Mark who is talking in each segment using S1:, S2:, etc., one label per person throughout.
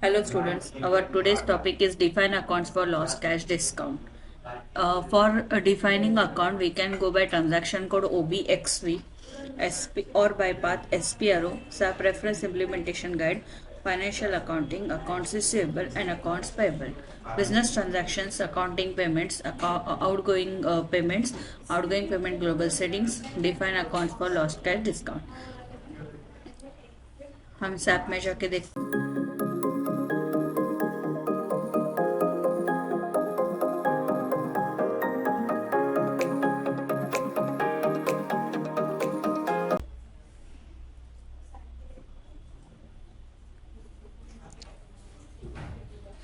S1: Hello students, our today's topic is define accounts for lost cash discount. For defining account, we can go by transaction code OBXV, SP or by path SPRO, SAP Reference Implementation Guide, Financial Accounting, Accounts Receivable and Accounts Payable, Business Transactions, Accounting Payments, outgoing payment global settings, define accounts for lost cash discount. हम SAP में जाके देखते हैं.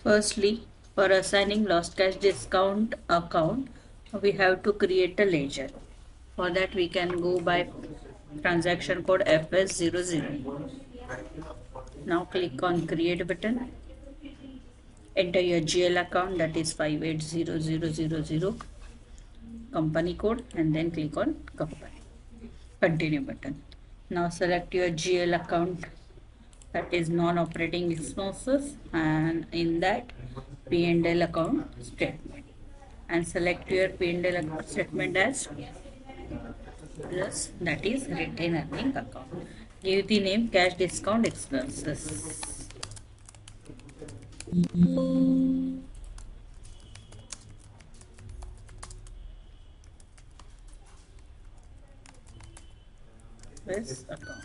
S1: Firstly, for assigning lost cash discount account, we have to create a ledger. For that, we can go by transaction code FS00. Now click on create button. Enter your GL account, that is 580000, company code, and then click on company. Continue button. Now select your GL account, that is non-operating expenses, and in that P&L account statement, and select your P&L account statement as plus, that is retain earning account. Give the name cash discount expenses. This account.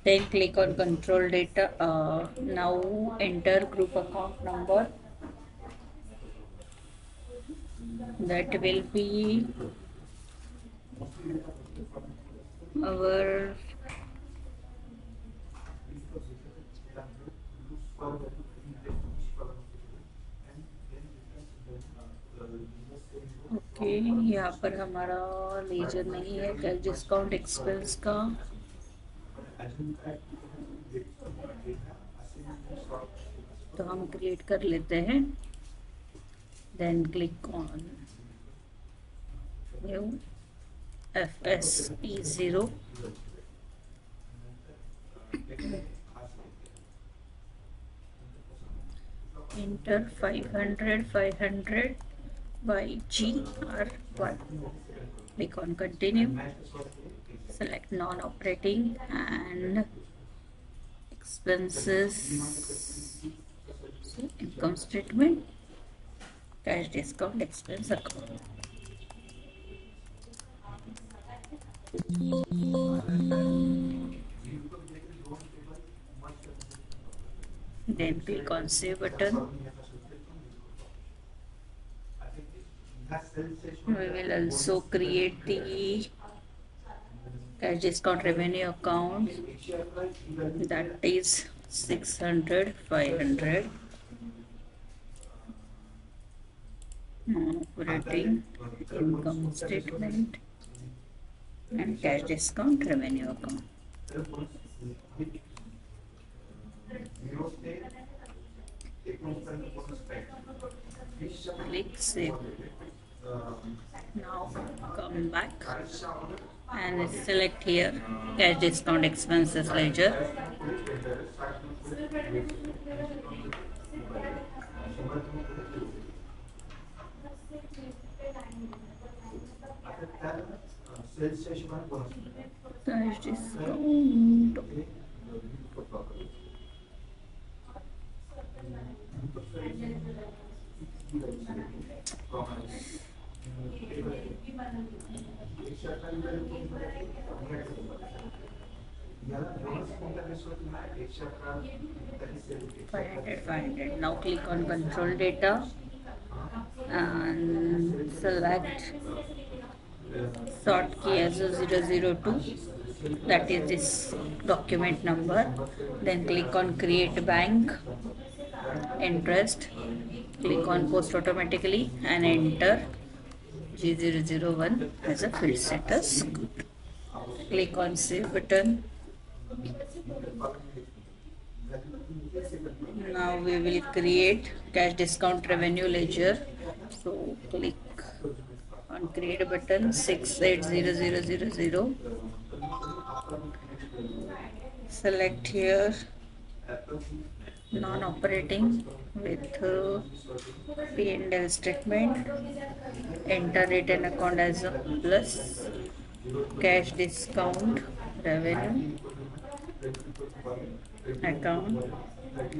S1: Then click on control data. Now enter group account number. That will be our okay यहाँ पर हमारा laser नहीं है cash discount expense का. तो हम create कर लेते हैं. Then click on new FSE0. Enter 500 by GR1. Click on continue. Select non-operating and expenses. So income statement, cash discount expense account. Then click on save button. We will also create the cash discount revenue account, that is 600, 500. Non-operating income statement and cash discount revenue account. Click save. Now come back and select here cash discount expenses ledger. Cash discount. Five hundred. Now click on control data and select sort key as 002, that is this document number. Then click on create bank interest. Click on post automatically and enter G001 as a field status. Click on save button. Now we will create cash discount revenue ledger. So click on create button 680000. Select here non-operating with P&L statement. Enter written account as a plus, cash discount, revenue, account,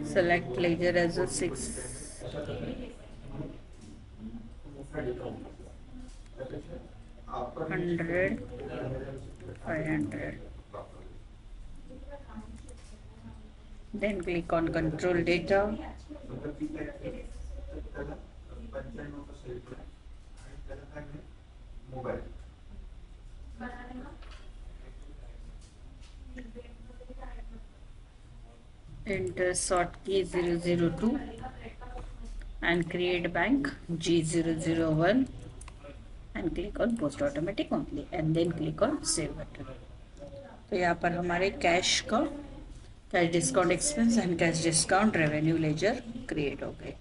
S1: select ledger as a 600, 500. Then click on control data. Enter sort key 002 and create bank G001 and click on post automatic only and then click on save button. तो यहाँ पर हमारे cash discount expense and cash discount revenue ledger create हो गए.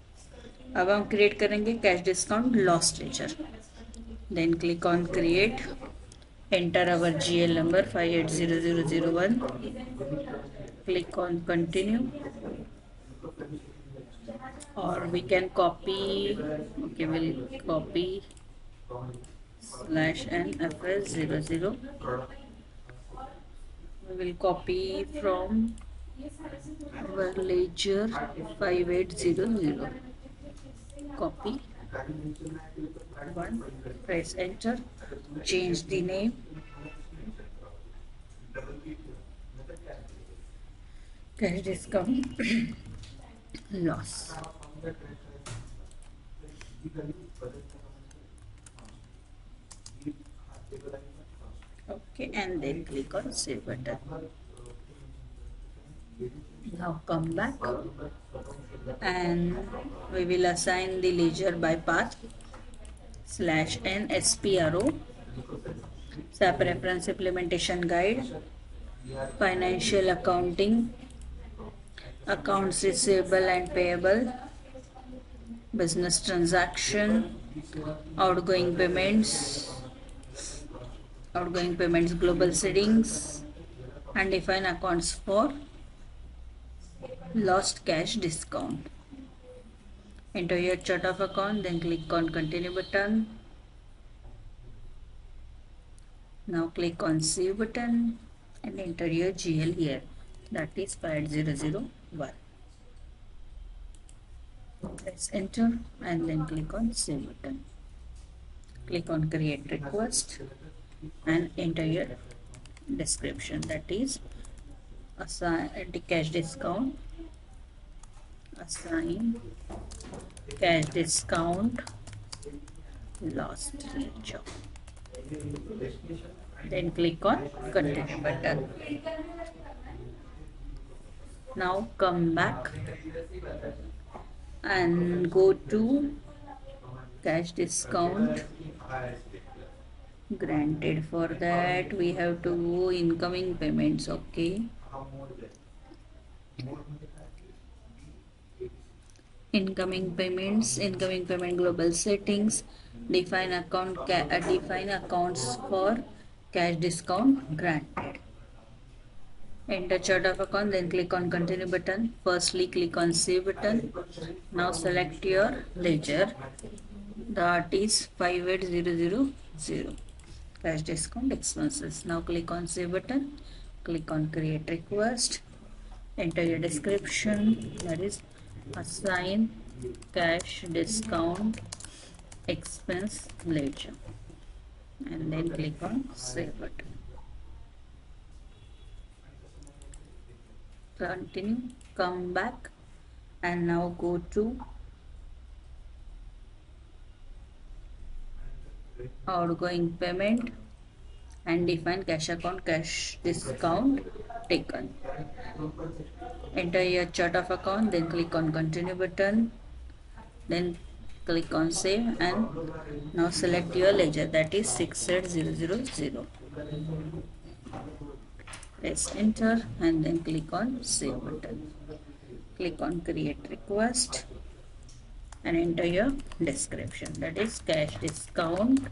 S1: अब हम create करेंगे cash discount lost ledger. Then click on create. Enter our GL number 580001. Click on continue. Or we can copy. Okay, we'll copy /NFS00. We will copy from our ledger 5800. Copy one. Press enter. Change the name. Cash discount loss. Okay, and then click on save button. Now come back and we will assign the ledger by path /NSPRO, SAP Reference Implementation Guide, Financial Accounting, Accounts Receivable and Payable, Business Transaction, Outgoing Payments, Global Settings, and define accounts for lost cash discount. Enter your chart of account, then click on continue button. Now click on save button and enter your GL here, that is 5001. Press enter and then click on save button. Click on create request and enter your description, that is assign the cash discount, assign cash discount lost ledger. Then click on continue button. Now come back and go to cash discount granted. For that we have to go incoming payments. Okay, incoming payments, incoming payment global settings, define accounts for cash discount granted. Enter chart of account, then click on continue button. Firstly click on save button. Now select your ledger, that is 58000 cash discount expenses. Now click on save button, click on create request, enter your description, that is assign cash discount expense ledger, and then click on save button. Continue, come back and now go to outgoing payment and define cash account cash discount taken. Enter your chart of account, then click on continue button, then click on save and now select your ledger, that is 68000. Press enter and then click on save button. Click on create request and enter your description, that is cash discount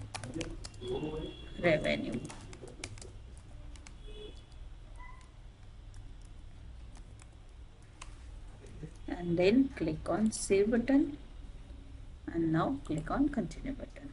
S1: revenue. and then click on save button, and now click on continue button.